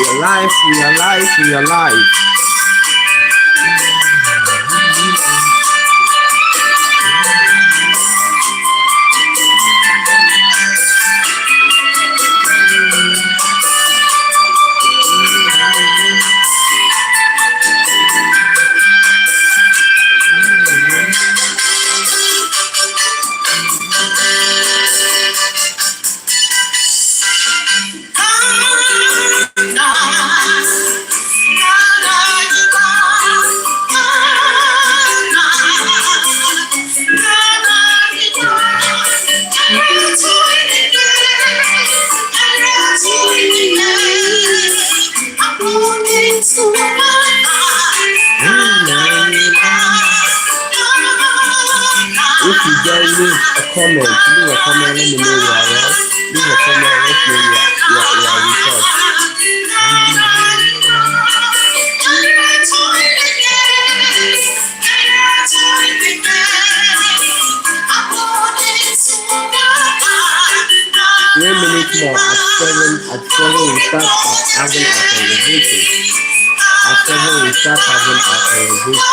alive, we are alive, we are alive. If you guys leave a comment, let me know you are right. Leave a comment, let me know you are with us. More at 7 we start having our conversation. At 7 we start having our conversation.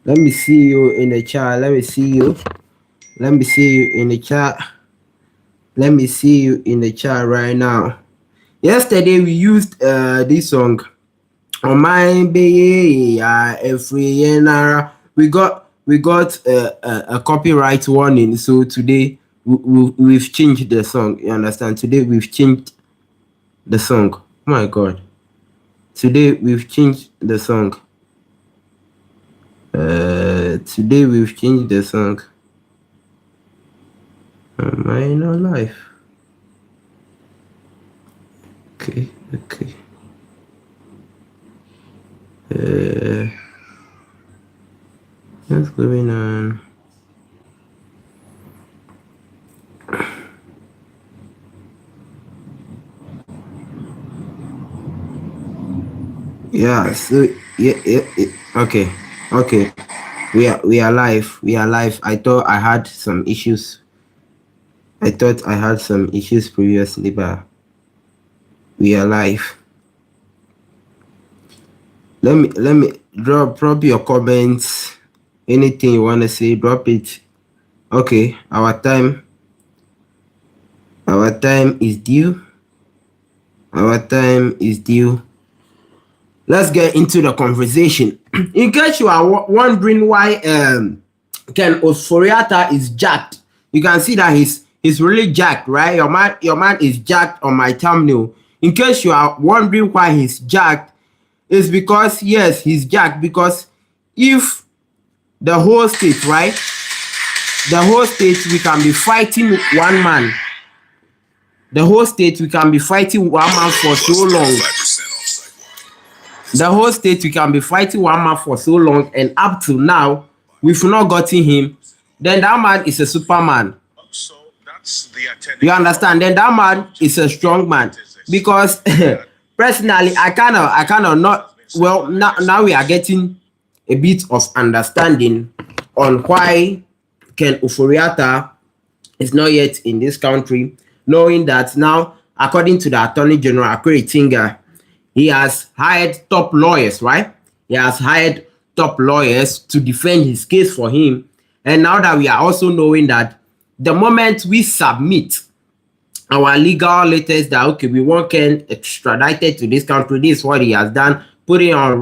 Let me see you in the chat. Let me see you in the chat. Let me see you in the chat right now. Yesterday we used this song on my baby every we got a copyright warning. So today we've changed the song. You understand? Today we've changed the song. Oh my God. Today we've changed the song. Today we've changed the song. Am I not live? Okay. What's going on? Yeah. So yeah. Okay. We are live. I thought I had some issues. Previously, but we are live. Let me drop your comments. Anything you wanna say, drop it. Okay, our time is due. Let's get into the conversation. In case you are wondering why Ken Ofori-Atta is jacked, you can see that he's really jacked, right? Your man is jacked on my thumbnail. In case you are wondering why he's jacked, it's because yes, he's jacked because if the whole state, right? The whole state we can be fighting one man. The whole state we can be fighting one man for so long. The whole state, we can be fighting one man for so long, and up to now, we've not gotten him. Then that man is a Superman. You understand? Then that man is a strong man. Because personally, I kind of not well now we are getting a bit of understanding on why Ken Ofori-Atta is not yet in this country, knowing that now, according to the Attorney General Tinga, he has hired top lawyers, right? He has hired top lawyers to defend his case for him. And now that we are also knowing that the moment we submit our legal letters that, okay, we want Ken extradited to this country, this is what he has done, putting on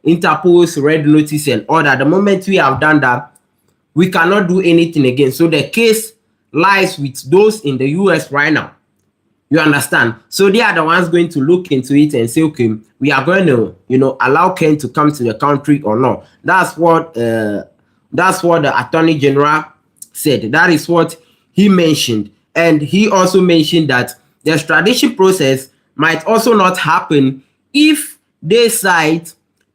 Interpol's red notice and all that. The moment we have done that, we cannot do anything again. So the case lies with those in the US right now. You understand? So they are the ones going to look into it and say, okay, we are going to, allow Ken to come to the country or not. That's what the Attorney General said. That is what he mentioned. And he also mentioned that the extradition process might also not happen if they cite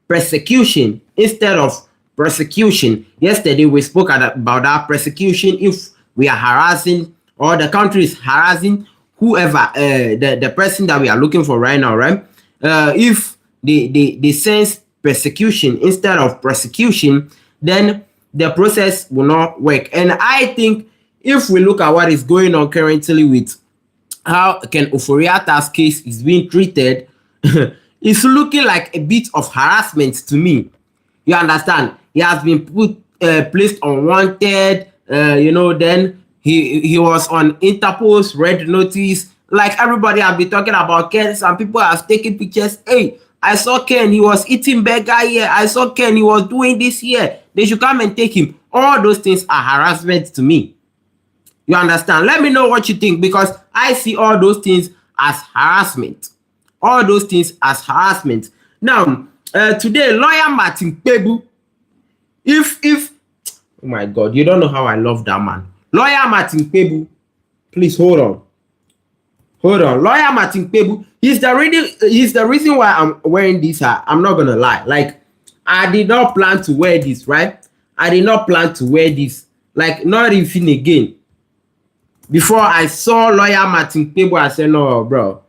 persecution instead of prosecution. Yesterday, we spoke about that persecution if we are harassing or the country is harassing whoever, the person that we are looking for right now, right? If they sense persecution instead of prosecution, then the process will not work. And I think if we look at what is going on currently with how Ken Ofori-Atta's case is being treated, it's looking like a bit of harassment to me. You understand? He has been placed on wanted, then he was on Interpol's red notice. Like everybody has been talking about Ken. Some people have taken pictures. Hey, I saw Ken, he was eating burger here. I saw Ken, he was doing this here. They should come and take him. All those things are harassment to me. You understand? Let me know what you think, because I see all those things as harassment. All those things as harassment. Now, today, lawyer Martin Kpebu, if oh my God, you don't know how I love that man. Lawyer Martin Kpebu, please hold on. Lawyer Martin Kpebu, he's the reason why I'm wearing this hat. I'm not gonna lie. Like, I did not plan to wear this, right? I did not plan to wear this. Like, not even again. Before I saw lawyer Martin Kpebu, I said, no, bro.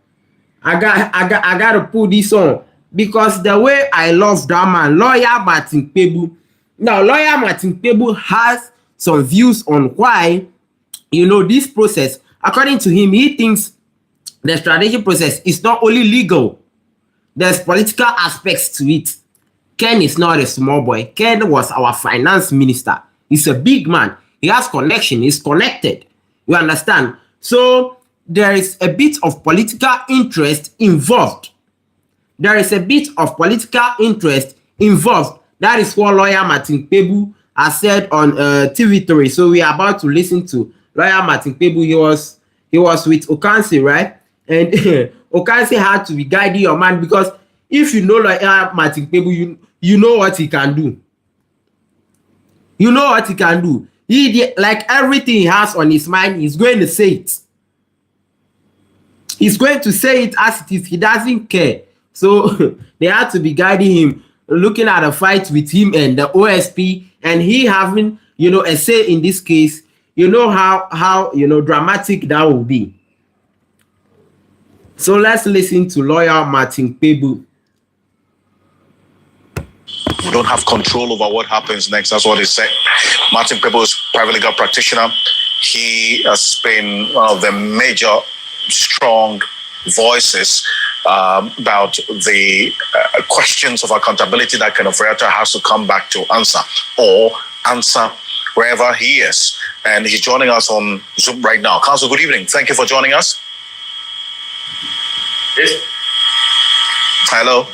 I got to put this on. Because the way I love that man, lawyer Martin Kpebu. Now, lawyer Martin Kpebu has some views on why, this process, according to him, he thinks the extradition process is not only legal, there's political aspects to it. Ken is not a small boy. Ken was our finance minister. He's a big man. He has connection. He's connected. You understand? So there is a bit of political interest involved. That is what lawyer Martin Kpebu has said on TV3. So we are about to listen to lawyer Martin Kpebu. He was with Okansi, right? And Okansi had to be guiding your man, because if you know lawyer Martin Kpebu, you know what he can do. You know what he can do. Like everything he has on his mind, he's going to say it. He's going to say it as it is. He doesn't care. So they had to be guiding him, looking at a fight with him and the OSP, and he having, a say in this case. You know how dramatic that will be. So let's listen to lawyer Martin Kpebu. We don't have control over what happens next. That's what he said. Martin Kpebu is a private legal practitioner. He has been one of the major, strong voices about the questions of accountability that Ken Ofori-Atta has to come back to answer, or answer wherever he is. And he's joining us on Zoom right now. Counsel, good evening. Thank you for joining us. Yes. Hello.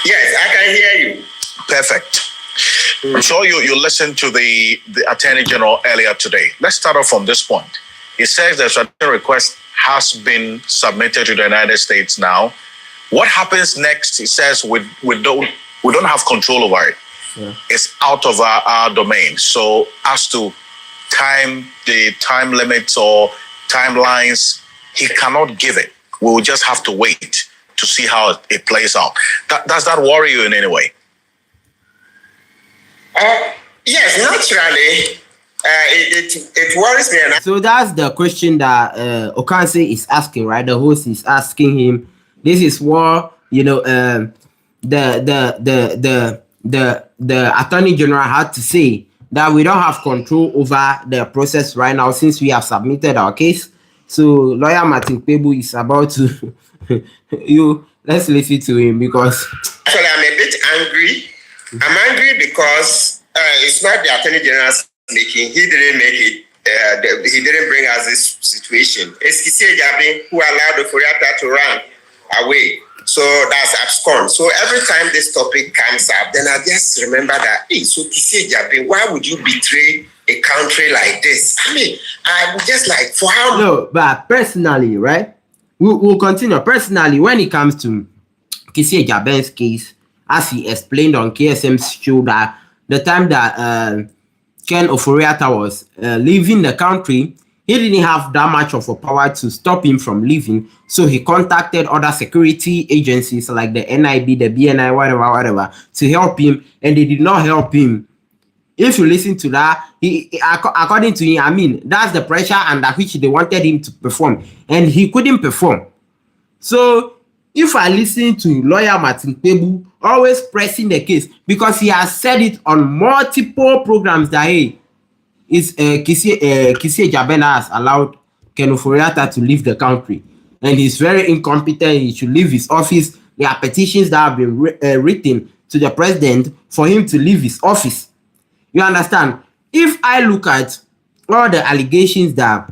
Yes, I can hear you. Perfect. I'm sure you listened to the Attorney General earlier today. Let's start off from this point. He says the extradition request has been submitted to the United States now. What happens next? He says we don't have control over it. Yeah. It's out of our domain. So as to the time limits or timelines, he cannot give it. We will just have to wait to see how it plays out. Does that worry you in any way? Yes, naturally. It worries me. So that's the question that Okanse is asking, right? The host is asking him. This is what the Attorney General had to say, that we don't have control over the process right now since we have submitted our case. So lawyer Martin Kpebu is about to let's listen to him, because actually I'm a bit angry. I'm angry because it's not the Attorney General's making. He didn't make it. He didn't bring us this situation. It's Kissie Jabin who allowed the Ofori-Atta to run away. So that's abscond. So every time this topic comes up, then I just remember that, hey, so Kissie Jabin, why would you betray a country like this? I mean, I'm just like, for how long? No, but personally, right? We'll continue. Personally, when it comes to Kissie Jabin's case, as he explained on KSM's show, that the time that Ken Ofori-Atta was leaving the country, he didn't have that much of a power to stop him from leaving. So he contacted other security agencies like the NIB, the BNI, whatever, to help him, and they did not help him. If you listen to that, according to him, I mean, that's the pressure under which they wanted him to perform, and he couldn't perform. So if I listen to lawyer Martin Kpebu always pressing the case, because he has said it on multiple programs that, hey, Kissie Jabin has allowed Ken Ofori-Atta to leave the country, and he's very incompetent. He should leave his office. There are petitions that have been written to the president for him to leave his office. You understand? If I look at all the allegations that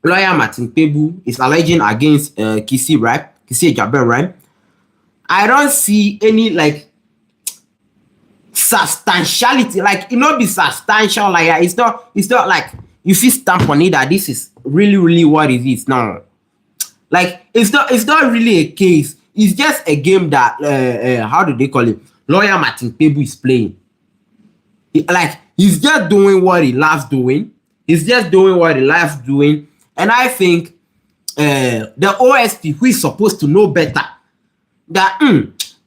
lawyer Martin Kpebu is alleging against Kissie Jabin, right? I don't see any like substantiality, like it not be substantial, like it's not like you feel stamp on it that this is really what it is. No, like it's not really a case. It's just a game that how do they call it? Lawyer Martin Kpebu is playing. Like he's just doing what he loves doing. He's just doing what he loves doing, and I think the OSP, who is supposed to know better, that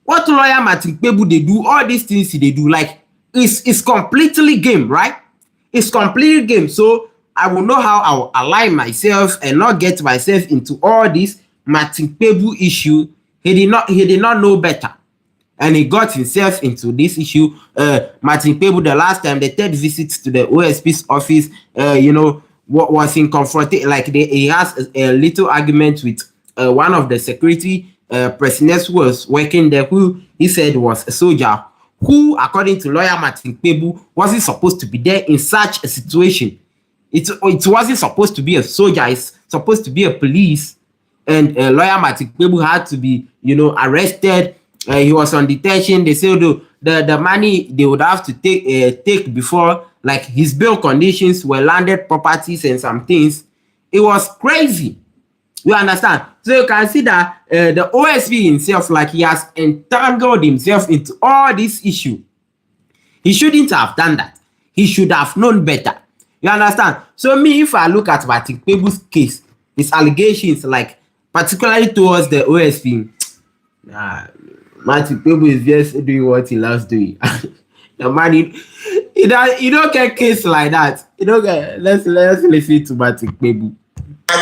what lawyer Martin Kpebu they do, all these things they do, like it's completely game, right? It's completely game. So I will know how I will align myself and not get myself into all this Martin Kpebu issue. He did not know better, and he got himself into this issue. Martin Kpebu, the last time, the third visit to the OSP's office, what was in confrontation, like he has a little argument with one of the security personnel who was working there, who he said was a soldier, who, according to lawyer Martin Kpebu, wasn't supposed to be there in such a situation. It wasn't supposed to be a soldier. It's supposed to be a police, and lawyer Martin Kpebu had to be, arrested. He was on detention. They said the money they would have to take before, like his bail conditions were landed properties and some things. It was crazy. You understand? So you can see that the OSP himself, like he has entangled himself into all this issue. He shouldn't have done that. He should have known better. You understand? So me, if I look at Martin Kpebu's case, his allegations, like particularly towards the OSP, Martin Kpebu is just doing what he loves doing. The man, you don't get case like that. You don't get. Let's listen to Martin Kpebu.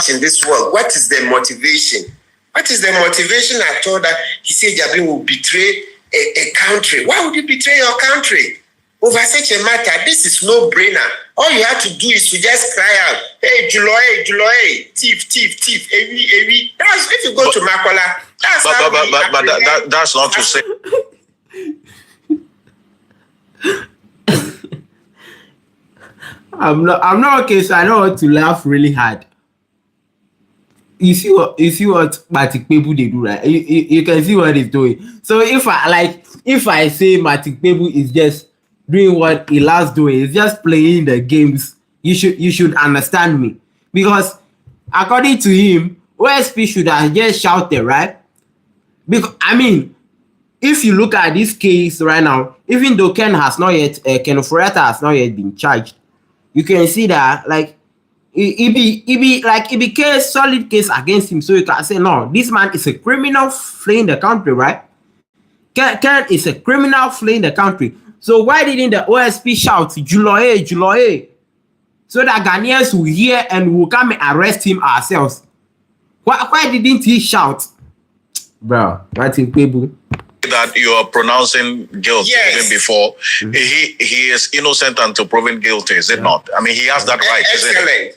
In this world, what is the motivation? What is the motivation at all that Kissie Jabin will betray a country? Why would you betray your country over such a matter? This is no brainer. All you have to do is to just cry out, hey, Juloy, thief, evi. That's if you go to Makola. That's but that's not to say. I'm not okay, so I don't want to laugh really hard. You see what Martin Kpebu they do, right? You can see what he's doing. So if I say Martin Kpebu is just doing what he loves doing, he's just playing the games, you should understand me. Because according to him, OSP should have just shouted, right? Because I mean, if you look at this case right now, even though Ken Ofori-Atta has not yet been charged, you can see that like it became solid case against him, so you can say no, this man is a criminal fleeing the country, right? Ken is a criminal fleeing the country. So why didn't the OSP shout Juloye, Juloye, so that Ghanaians will hear and will come and arrest him ourselves? Why didn't he shout, bro? Martin Kpebu. That you are pronouncing guilty even before he is innocent until proven guilty, is it not? I mean, he has that right. Excellent.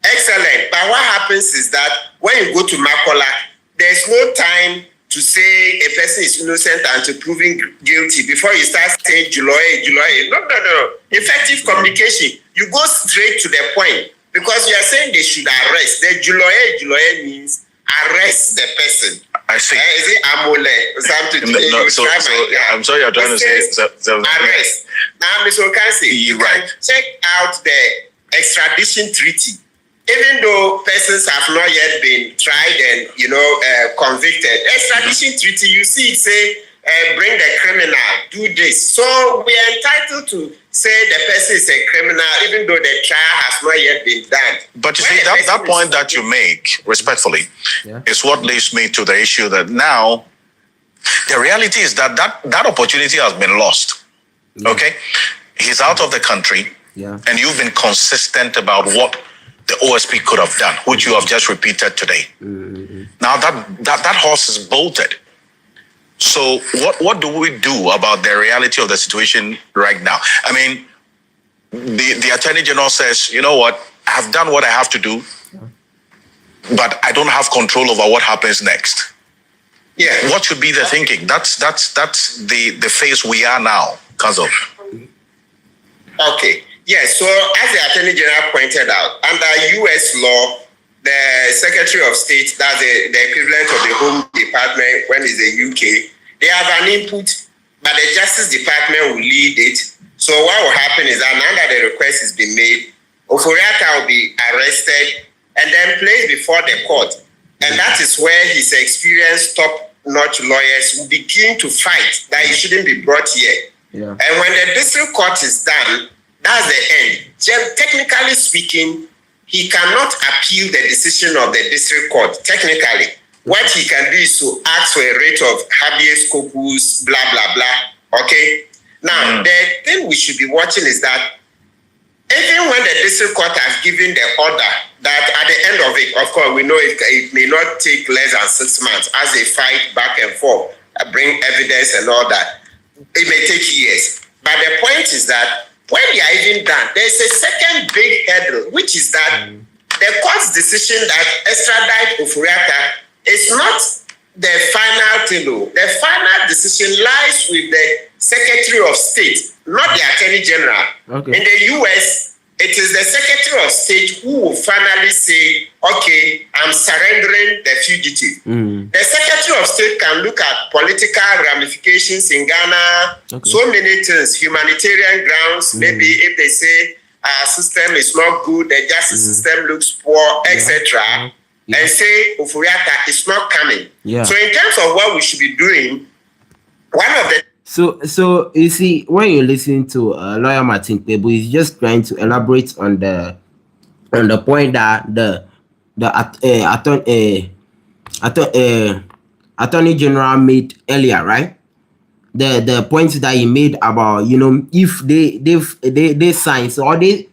Excellent. But what happens is that when you go to Makola, there's no time to say a person is innocent until proven guilty before you start saying Juloye, Juloye. No. Effective communication. You go straight to the point because you are saying they should arrest. The Juloye means arrest the person. I see. Is it Amole or something? So I'm sorry you're trying to say arrest. Now, Mr. Okansi, you can check out the extradition treaty. Even though persons have not yet been tried and convicted, extradition treaty, you see it say bring the criminal, do this. So we are entitled to say the person is a criminal, even though the trial has not yet been done. But you see, that point that you make, respectfully, is what leads me to the issue that now the reality is that opportunity has been lost. Okay, he's out of the country, and you've been consistent about what the OSP could have done, which you have just repeated today. Now that horse is bolted. So what do we do about the reality of the situation right now? I mean, the Attorney General says, you know what, I have done what I have to do, but I don't have control over what happens next. Yeah. What should be the thinking? That's the phase we are now, Council. Okay. Yes, so as the Attorney General pointed out, under U.S. law, the Secretary of State, that's the equivalent of the Home Department when it's the UK, they have an input, but the Justice Department will lead it. So what will happen is that now that the request has been made, Ofori-Atta will be arrested and then placed before the court. And that is where his experienced top-notch lawyers will begin to fight that he shouldn't be brought here. And when the district court is done, that's the end. Technically speaking, he cannot appeal the decision of the district court. Technically, what he can do is to ask for a rate of habeas corpus, blah, blah, blah. Okay? Now, the thing we should be watching is that even when the district court has given the order that at the end of it, of course, we know it may not take less than 6 months as they fight back and forth, bring evidence and all that. It may take years. But the point is that when they are even done, there's a second big hurdle, which is that the court's decision that extradite Ofori-Atta is not the final thing. The final decision lies with the Secretary of State, not the Attorney General. Okay. In the U.S., it is the Secretary of State who will finally say, okay, I'm surrendering the fugitive. The Secretary of State can look at political ramifications in Ghana, so many things, humanitarian grounds, maybe if they say our system is not good, the justice system looks poor, etc., and say Ofori-Atta is not coming. So in terms of what we should be doing, one of the So you see, when you listen to lawyer Martin Kpebu, he's just trying to elaborate on the point that the Attorney General made earlier, right? The points that he made about, if they sense or they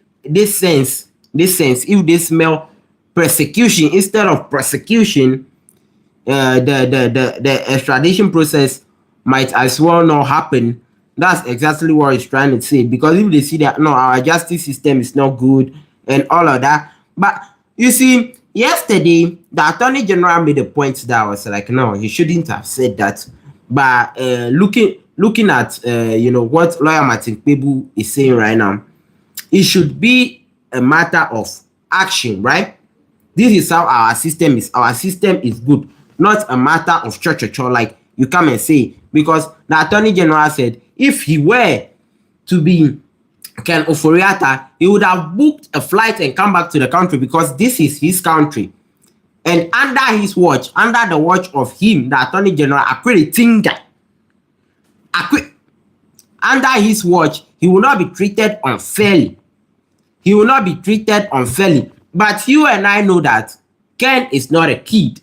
sense if they smell persecution instead of prosecution, the extradition process might as well not happen. That's exactly what he's trying to say. Because if they see that no, our justice system is not good and all of that. But you see, yesterday the Attorney General made a point that I was like, no, he shouldn't have said that. But looking at what lawyer Martin Kpebu is saying right now, it should be a matter of action, right? This is how our system is. Our system is good, not a matter of church like you come and say. Because the Attorney General said if he were to be Ken Ofori-Atta, he would have booked a flight and come back to the country because this is his country. And under his watch, under the watch of him, the Attorney General, under his watch, he will not be treated unfairly. He will not be treated unfairly. But you and I know that Ken is not a kid.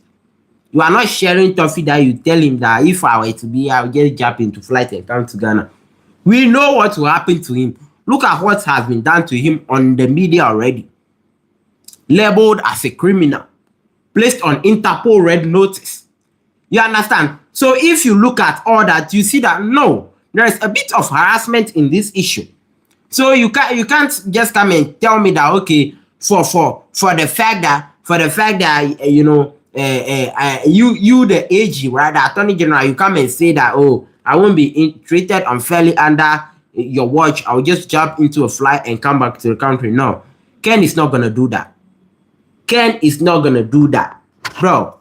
You are not sharing toffee that you tell him that if I were to be, I'll just jump into flight and come to Ghana. We know what will happen to him. Look at what has been done to him on the media already. Labeled as a criminal. Placed on Interpol red notice. You understand? So if you look at all that, you see that no, there is a bit of harassment in this issue. So you can't just come and tell me that okay, for the fact that you know you the AG, right, the Attorney General, you come and say that oh, I won't be treated unfairly under your watch. I'll just jump into a flight and come back to the country. No, Ken is not gonna do that. Ken is not gonna do that, bro.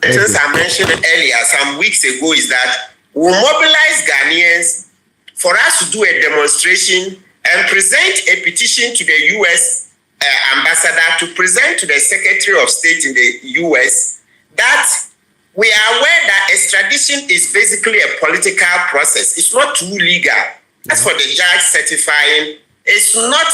Since I mentioned earlier, some weeks ago, is that we'll mobilize Ghanaians for us to do a demonstration and present a petition to the U.S. Ambassador to present to the Secretary of State in the U.S. that we are aware that extradition is basically a political process. It's not too legal. As for the judge certifying, it's not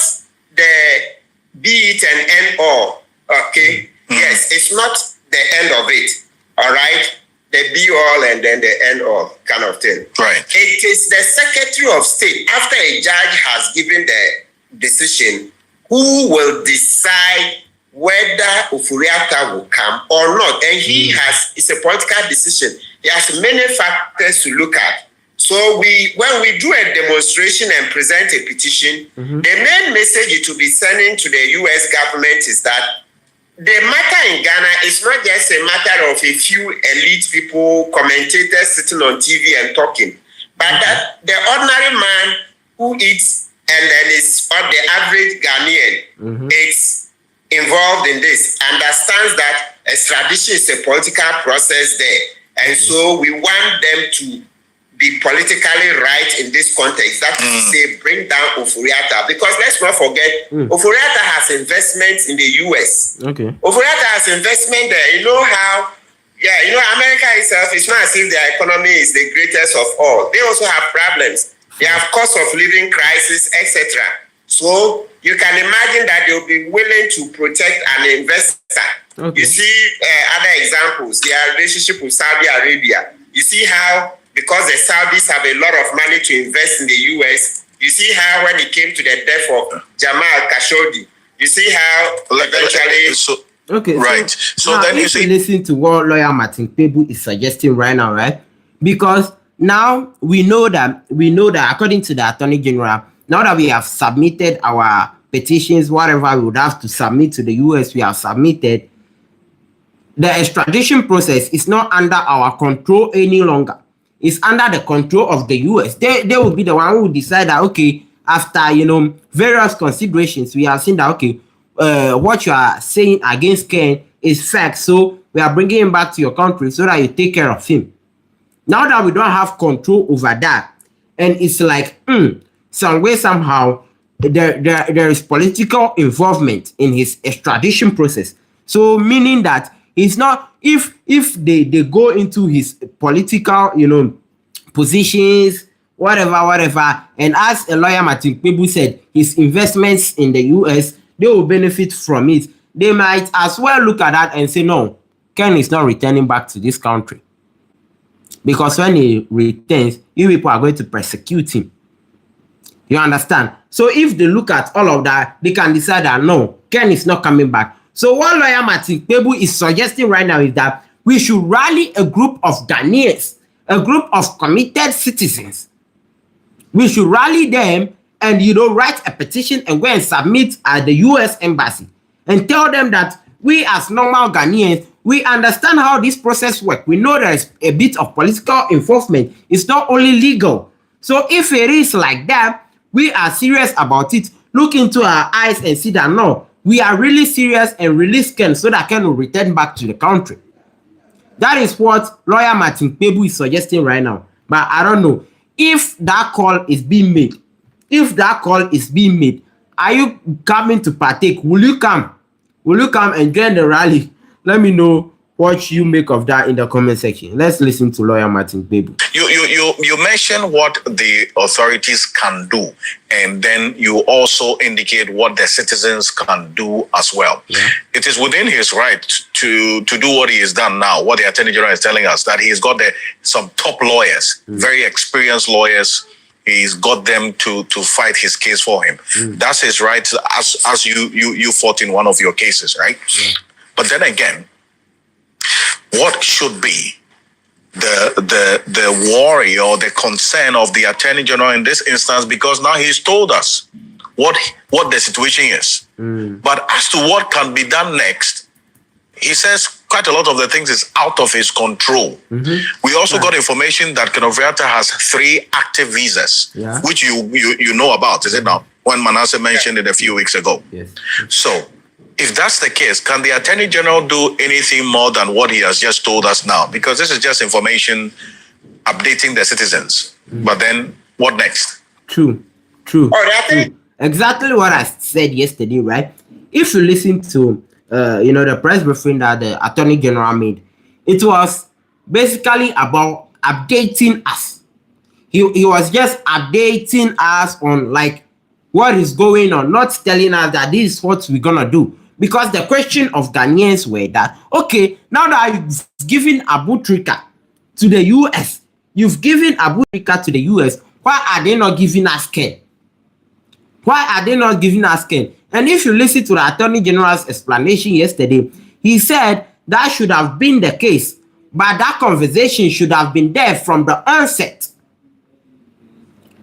the be it and end all. Okay? Yes, it's not the end of it. All right? The be all and then the end all kind of thing. Right. It is the Secretary of State, after a judge has given the decision, who will decide whether Ofori-Atta will come or not. And it's a political decision. He has many factors to look at. So when we do a demonstration and present a petition, the main message it will be sending to the US government is that the matter in Ghana is not just a matter of a few elite people, commentators sitting on TV and talking, but that the ordinary man who eats and then is on the average Ghanaian is involved in this, understands that extradition is a political process there. And so we want them to be politically right in this context. That is to say, bring down Ofori-Atta. Because let's not forget, Ofori-Atta has investments in the US. Okay. Ofori-Atta has investment there. You know how, America itself, it's not as if their economy is the greatest of all. They also have problems. They have cost of living crisis, etc. So you can imagine that they'll be willing to protect an investor. Okay. You see other examples, their relationship with Saudi Arabia. You see how, because the Saudis have a lot of money to invest in the US, you see how when it came to the death of Jamal Khashoggi, you see how eventually... Okay, right. So then you see... listen to what lawyer Martin Kpebu is suggesting right now, right? Because now we know that according to the Attorney General, now that we have submitted our petitions, whatever we would have to submit to the US, we have submitted, the extradition process is not under our control any longer. It's under the control of the US. They will be the one who decide that, okay, after, various considerations, we have seen that, okay, what you are saying against Ken is fact. So we are bringing him back to your country so that you take care of him. Now that we don't have control over that, and it's like, some way, somehow, there is political involvement in his extradition process. So meaning that it's not, if they go into his political, positions, whatever, and as a lawyer Martin Kpebu said, his investments in the US, they will benefit from it. They might as well look at that and say, no, Ken is not returning back to this country. Because when he returns, you people are going to persecute him. You understand? So if they look at all of that, they can decide that no, Ken is not coming back. So what lawyer Martin Kpebu is suggesting right now is that we should rally a group of Ghanaians, a group of committed citizens. We should rally them and, write a petition and go and submit at the US Embassy and tell them that we as normal Ghanaians, we understand how this process works. We know there is a bit of political involvement. It's not only legal. So if it is like that, we are serious about it. Look into our eyes and see that no, we are really serious and release Ken so that Ken will return back to the country. That is what lawyer Martin Kpebu is suggesting right now. But I don't know if that call is being made. If that call is being made, are you coming to partake? Will you come? Will you come and join the rally? Let me know what you make of that in the comment section. Let's listen to lawyer Martin Kpebu. You mentioned what the authorities can do, and then you also indicate what the citizens can do as well. Yeah. It is within his right to do what he has done now, what the Attorney General is telling us, that he's got some top lawyers, very experienced lawyers. He's got them to fight his case for him. That's his right, as you fought in one of your cases, right? Yeah. But then again, what should be the worry or the concern of the Attorney General in this instance? Because now he's told us what the situation is. But as to what can be done next, he says quite a lot of the things is out of his control. We also got information that Ofori-Atta has 3 active visas, which you know about, is it not? When Manasseh mentioned it a few weeks ago. Yes. So, if that's the case, can the Attorney General do anything more than what he has just told us now? Because this is just information updating the citizens. But then, what next? True. Exactly what I said yesterday, right? If you listen to, the press briefing that the Attorney General made, it was basically about updating us. He was just updating us on like what is going on, not telling us that this is what we're gonna do. Because the question of Ghanaians were that, okay, now that you've given Abu Trika to the US, why are they not giving us Ken? And if you listen to the Attorney General's explanation yesterday, he said that should have been the case, but that conversation should have been there from the onset.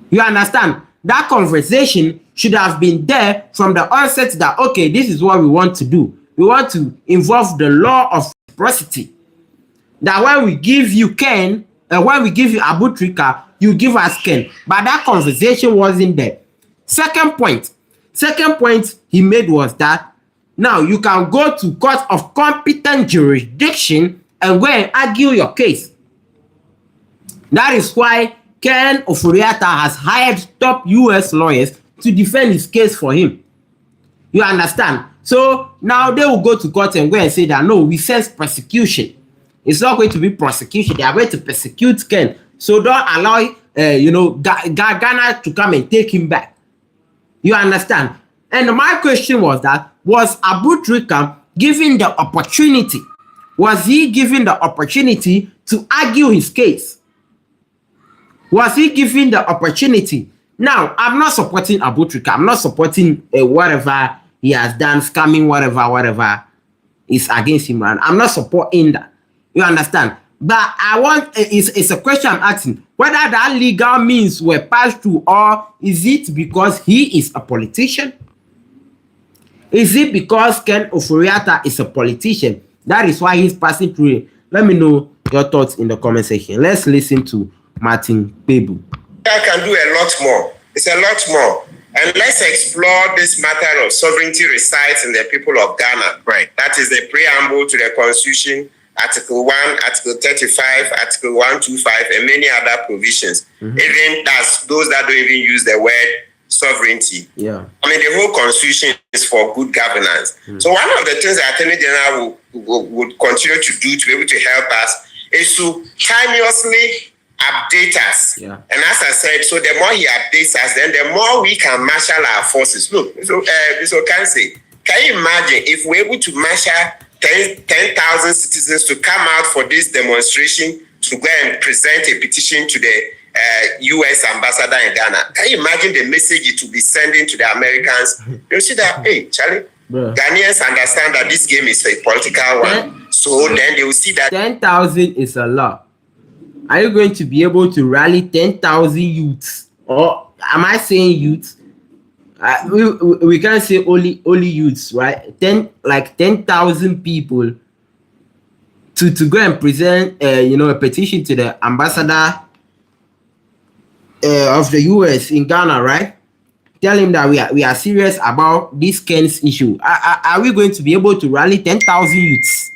You understand? That conversation should have been there from the onset that, okay, this is what we want to do. We want to involve the law of reciprocity. That when we give you Ken, when we give you Abu Trika, you give us Ken. But that conversation wasn't there. Second point he made was that now you can go to court of competent jurisdiction and go and argue your case. That is why Ken Ofori-Atta has hired top US lawyers to defend his case for him. You understand? So now they will go to court and go and say that no, we sense persecution. It's not going to be prosecution. They are going to persecute Ken. So don't allow Ghana to come and take him back. You understand? And my question was that, was Abu Trika given the opportunity? Was he given the opportunity to argue his case? Was he given the opportunity? Now, I'm not supporting Abu Trika. I'm not supporting whatever he has done, scamming, whatever is against him. I'm not supporting that. You understand? But I want, it's a question I'm asking, whether that legal means were passed through, or is it because he is a politician? Is it because Ken Ofori-Atta is a politician? That is why he's passing through it. Let me know your thoughts in the comment section. Let's listen to Martin Kpebu. I can do a lot more. It's a lot more. And let's explore this matter of sovereignty resides in the people of Ghana. Right. That is the preamble to the Constitution, Article 1, Article 35, Article 125, and many other provisions. Even those that don't even use the word sovereignty. Yeah. I mean, the whole Constitution is for good governance. So one of the things the Attorney General would continue to do to be able to help us is to timelessly update us. Yeah. And as I said, so the more he updates us, then the more we can marshal our forces. Look, so can you imagine if we're able to marshal 10,000 citizens to come out for this demonstration to go and present a petition to the U.S. ambassador in Ghana? Can you imagine the message it will be sending to the Americans? You see that, hey, Charlie, Ghanaians understand that this game is a political one. So then they will see that 10,000 is a lot. Are you going to be able to rally 10,000 youths? Or am I saying youths? We can't say only youths, right? 10,000 people to go and present a petition to the ambassador of the US in Ghana, right? Tell him that we are serious about this Ken's issue. Are we going to be able to rally 10,000 youths?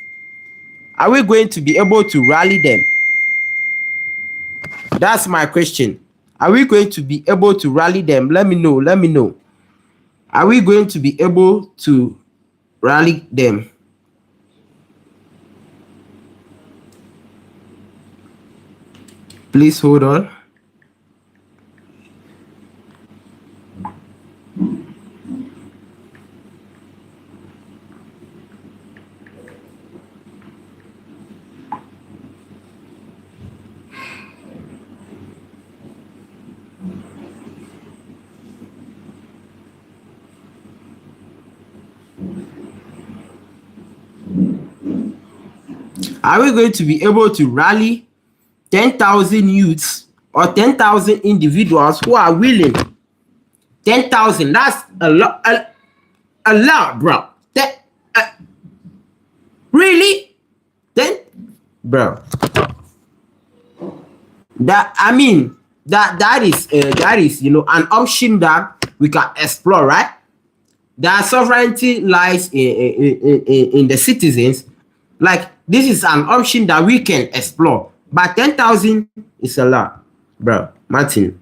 Are we going to be able to rally them? That's my question. Are we going to be able to rally them? Let me know. Are we going to be able to rally them? Please hold on. Are we going to be able to rally 10,000 youths or 10,000 individuals who are willing? 10,000, that's a lot, a lot, bro. Really? Then, bro. That I mean, that is an option that we can explore, right? That sovereignty lies in the citizens. Like, this is an option that we can explore, but 10,000 is a lot, bro. Martin.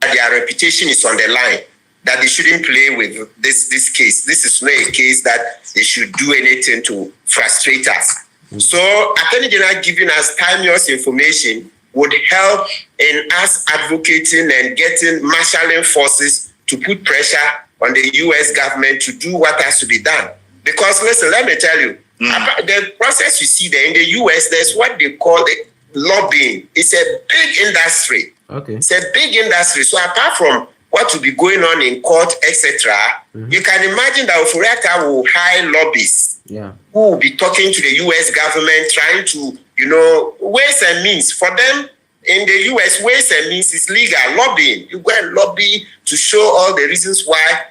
Their reputation is on the line. That they shouldn't play with this case. This is not a case that they should do anything to frustrate us. So, Attorney General giving us timeous information would help in us advocating and getting marshalling forces to put pressure on the U.S. government to do what has to be done. Because listen, let me tell you, the process you see there in the U.S., there's what they call it lobbying. It's a big industry. Okay. It's a big industry. So apart from what will be going on in court, etc., you can imagine that Ofori-Atta will hire lobbyists who will be talking to the U.S. government, trying to, ways and means. For them, in the U.S., ways and means is legal. Lobbying. You go and lobby to show all the reasons why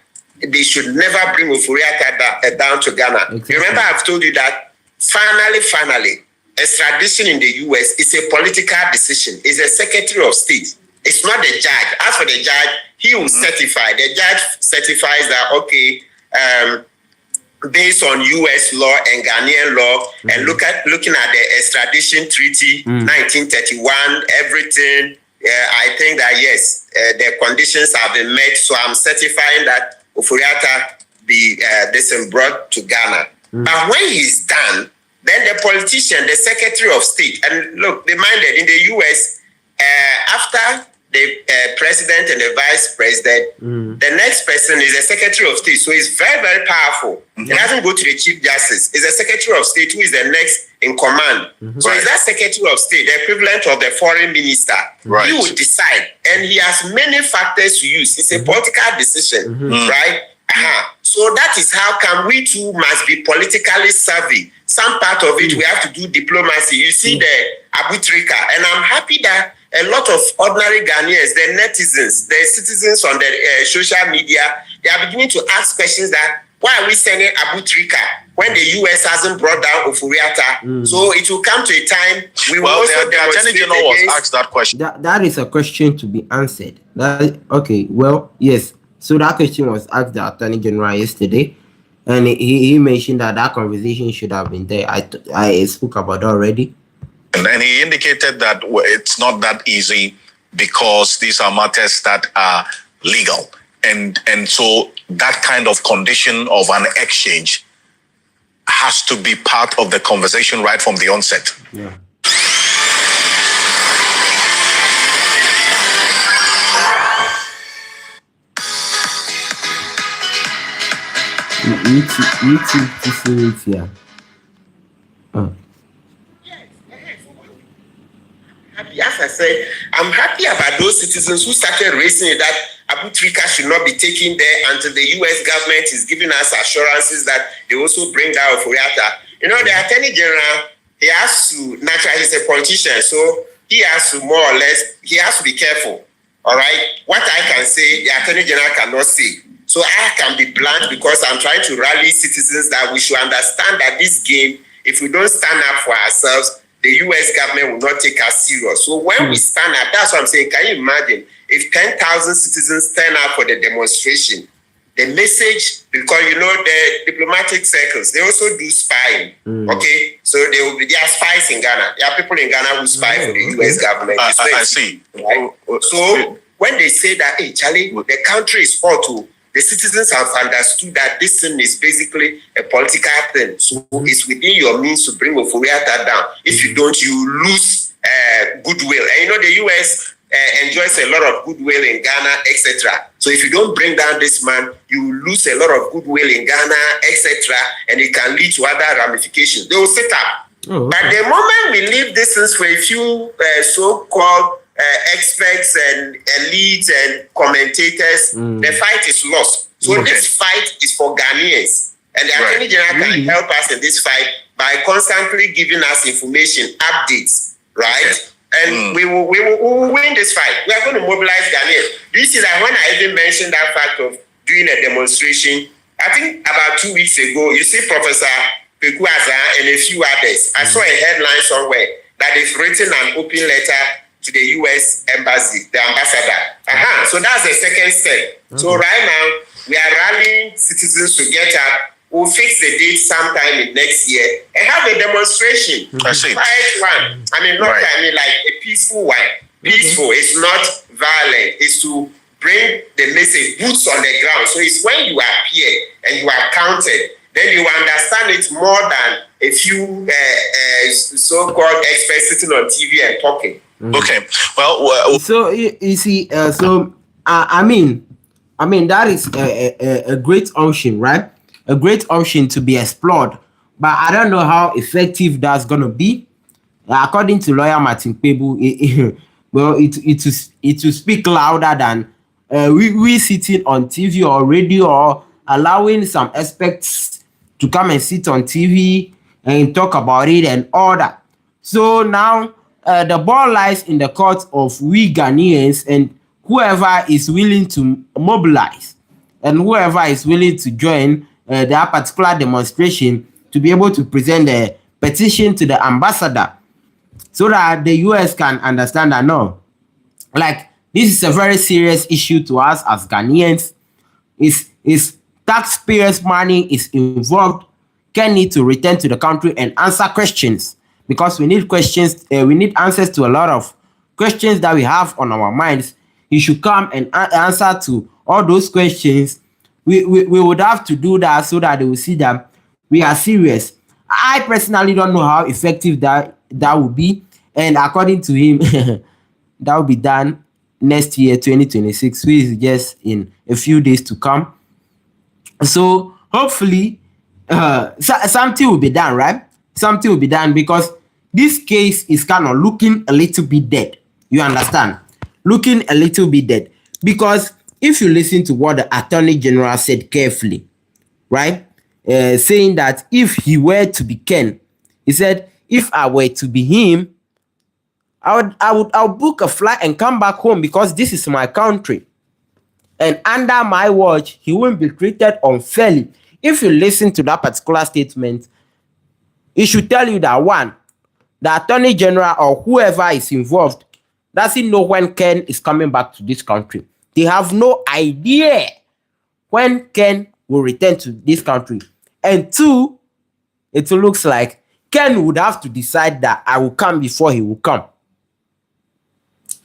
they should never bring Ofori-Atta down to Ghana. Exactly. Remember, I've told you that finally, extradition in the U.S. is a political decision. It's a Secretary of State. It's not the judge. As for the judge, he will certify. The judge certifies that, okay, based on U.S. law and Ghanaian law, and looking at the extradition treaty, 1931, everything, I think that, yes, the conditions have been met. So I'm certifying that Ofori-Atta be brought to Ghana. But when he's done, then the politician, the Secretary of State, and look, they minded in the U.S., after the president and the vice president, the next person is the Secretary of State. So it's very, very powerful. It doesn't go to the Chief Justice. It's the Secretary of State who is the next in command. So it's that Secretary of State, the equivalent of the Foreign Minister. He will decide. And he has many factors to use. It's a political decision, right? So that is how come we too must be politically savvy. Some part of it, we have to do diplomacy. You see the arbitrator. And I'm happy that a lot of ordinary Ghanaians, the netizens, the citizens on the social media, they are beginning to ask questions that, why are we sending arbitrator when the U.S. hasn't brought down Ofori-Atta? So it will come to a time we will also the Attorney General was asked that question. That is a question to be answered. Okay, well, yes. So that question was asked the Attorney General yesterday, and he mentioned that conversation should have been there. I spoke about that already. And he indicated that it's not that easy because these are matters that are legal. And so that kind of condition of an exchange has to be part of the conversation right from the onset. Yeah. As I said, I'm happy about those citizens who started raising it that Abutrika should not be taken there until the U.S. government is giving us assurances that they also bring down Ofori-Atta. The Attorney General, he has to, naturally, he's a politician, so he has to more or less, he has to be careful. All right? What I can say, the Attorney General cannot say. So I can be blunt because I'm trying to rally citizens that we should understand that this game, if we don't stand up for ourselves, the U.S. government will not take us serious. So when we stand up, that's what I'm saying. Can you imagine if 10,000 citizens turn up for the demonstration? The message, because the diplomatic circles, they also do spying. Okay, so there are spies in Ghana. There are people in Ghana who spy for the U.S. government. I see. Right? So when they say that, hey, Charlie, the country is auto. The citizens have understood that this thing is basically a political thing. So it's within your means to bring Ofori-Atta down. If you don't, you lose goodwill. And the US enjoys a lot of goodwill in Ghana, etc. So if you don't bring down this man, you lose a lot of goodwill in Ghana, etc. And it can lead to other ramifications. They will set up. Oh, okay. But the moment we leave this for a few so-called experts and elites and commentators, the fight is lost. So this fight is for Ghanaians. And the Attorney General can help us in this fight by constantly giving us information, updates, right? Okay. And we will win this fight. We are going to mobilize Ghanaians. Do you see that when I even mentioned that fact of doing a demonstration, I think about 2 weeks ago, you see Professor Kpebu and a few others. I saw a headline somewhere that they've written an open letter to the US embassy, the ambassador. So that's the second step. So right now, we are rallying citizens to get up. We'll fix the date sometime in next year and have a demonstration. Quiet one. Like a peaceful one. Peaceful. It's not violent. It's to bring the message, boots on the ground. So it's when you appear and you are counted, then you understand it more than a few so-called experts sitting on TV and talking. Okay. Well, so you see, that is a great option, right? A great option to be explored, but I don't know how effective that's gonna be. According to lawyer Martin Kpebu, it will speak louder than we sitting on TV or radio or allowing some experts to come and sit on TV and talk about it and all that. So now the ball lies in the court of we Ghanaians and whoever is willing to mobilize and whoever is willing to join that particular demonstration to be able to present a petition to the ambassador so that the US can understand that no, like this is a very serious issue to us as Ghanaians. Is taxpayers' money is involved. Can need to return to the country and answer questions because we need questions. We need answers to a lot of questions that we have on our minds. He should come and answer to all those questions. We would have to do that so that they will see that we are serious. I personally don't know how effective that would be. And according to him, that will be done next year, 2026, which is just in a few days to come. So hopefully, something will be done, right? Something will be done because this case is kind of looking a little bit dead. You understand? Looking a little bit dead. Because if you listen to what the Attorney General said carefully, right? Saying that if he were to be Ken, he said, if I were to be him, I would book a flight and come back home because this is my country. And under my watch, he won't be treated unfairly. If you listen to that particular statement, it should tell you that one, the Attorney General or whoever is involved doesn't know when Ken is coming back to this country. They have no idea when Ken will return to this country. And two, it looks like Ken would have to decide that I will come before he will come.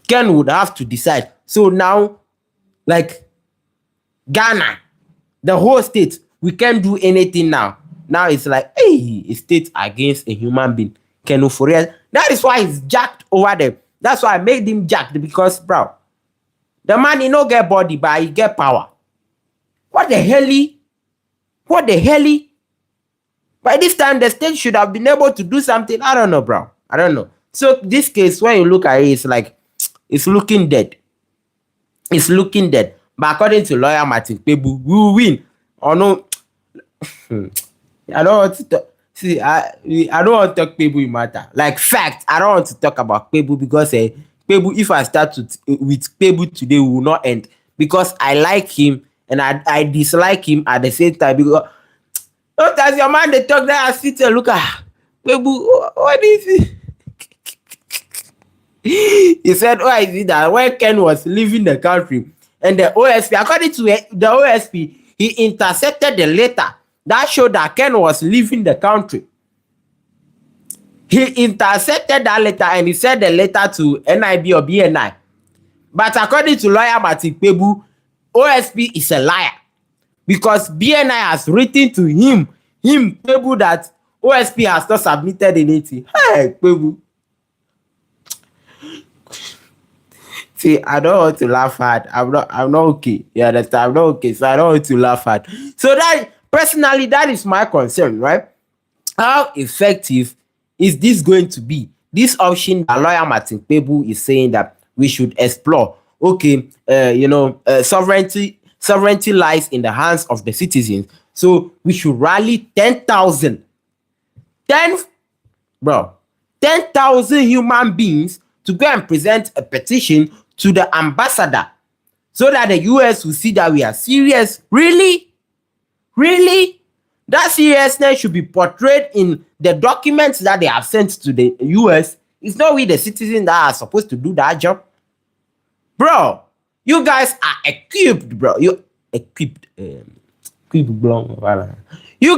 Ken would have to decide. So now, like Ghana, the whole state, we can't do anything now. Now it's like, hey, a state against a human being. Ken Ofori-Atta. That is why he's jacked over there. That's why I made him jacked because, bro, the man, he no get body, but he get power. What the hell? What the hell? By this time, the state should have been able to do something. I don't know, bro. I don't know. So this case, when you look at it, it's like, it's looking dead. It's looking dead. But according to lawyer Martin Kpebu, we will win. Or no, I don't want to talk. See, I don't want to talk Kpebu matter. Like fact, I don't want to talk about Kpebu because Kpebu, if I start with Kpebu today, we will not end. Because I like him and I dislike him at the same time. Because sometimes your man they talk there, I sit and look at Kpebu, what is it? He said, oh, I see that when Ken was leaving the country and the OSP, according to the OSP, he intercepted the letter that showed that Ken was leaving the country. He intercepted that letter and he sent the letter to NIB or BNI. But according to lawyer Martin Kpebu, OSP is a liar because BNI has written to him Kpebu, that OSP has not submitted anything. Hey, Kpebu. See, I don't want to laugh hard. I'm not okay. You understand? I'm not okay. So I don't want to laugh hard. So that personally, that is my concern, right? How effective is this going to be? This option that lawyer Martin Kpebu is saying that we should explore. Okay, sovereignty lies in the hands of the citizens. So we should rally 10,000, 10, bro, 10,000 human beings to go and present a petition to the ambassador so that the US will see that we are serious. Really? Really? That seriousness should be portrayed in the documents that they have sent to the US. It's not we, the citizens, that are supposed to do that job. Bro, you guys are equipped, bro. You equipped. You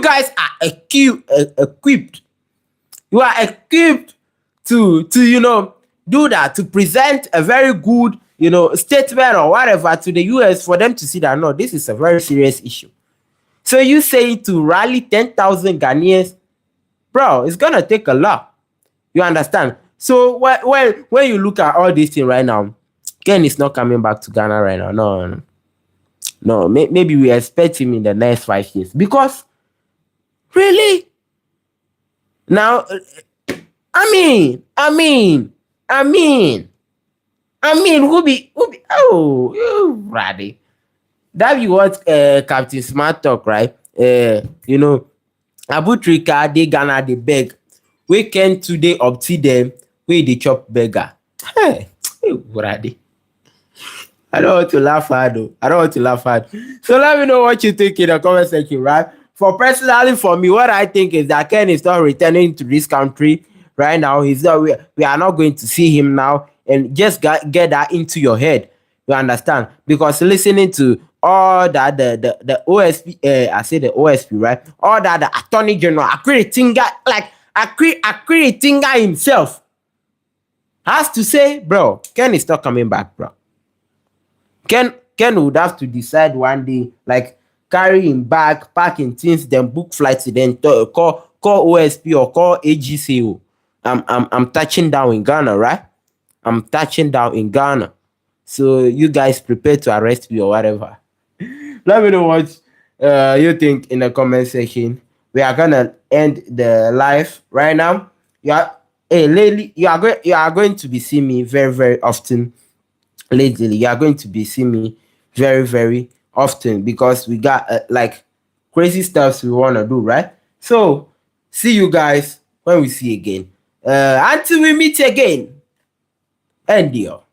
guys are equipped. You are equipped to do that, to present a very good statement or whatever to the US for them to see that no, this is a very serious issue. So you say to rally 10,000 Ghanaians, bro, it's gonna take a lot. You understand? So when you look at all these things right now, Ken is not coming back to Ghana right now. No. Maybe we expect him in the next 5 years. Because really? Now, I mean, who be oh, you ready? That be what Captain Smart talk, right? Abu Trika, they Ghana, they beg. We can today up to them, we the chop beggar. Hey, ready? I don't want to laugh hard though. So let me know what you think in the comment section, right? Personally, for me, what I think is that Ken is not returning to this country right now. He's not. We are not going to see him now, and just get that into your head. You understand? Because listening to all that the OSP, I say the OSP, right? All that the Attorney General, Akiri Tinga himself has to say, bro, Ken is not coming back, bro. Ken would have to decide one day, like carry him back, packing things, then book flights, then call OSP or call AGCO. I'm touching down in Ghana, right? I'm touching down in Ghana. So you guys prepare to arrest me or whatever. Let me know what you think in the comment section. We are gonna end the live right now. Lately, you are going to be seeing me very, very often. Lately, you are going to be seeing me very, very often because we got like crazy stuff we want to do, right? So see you guys when we see again. Until we meet again. End deal.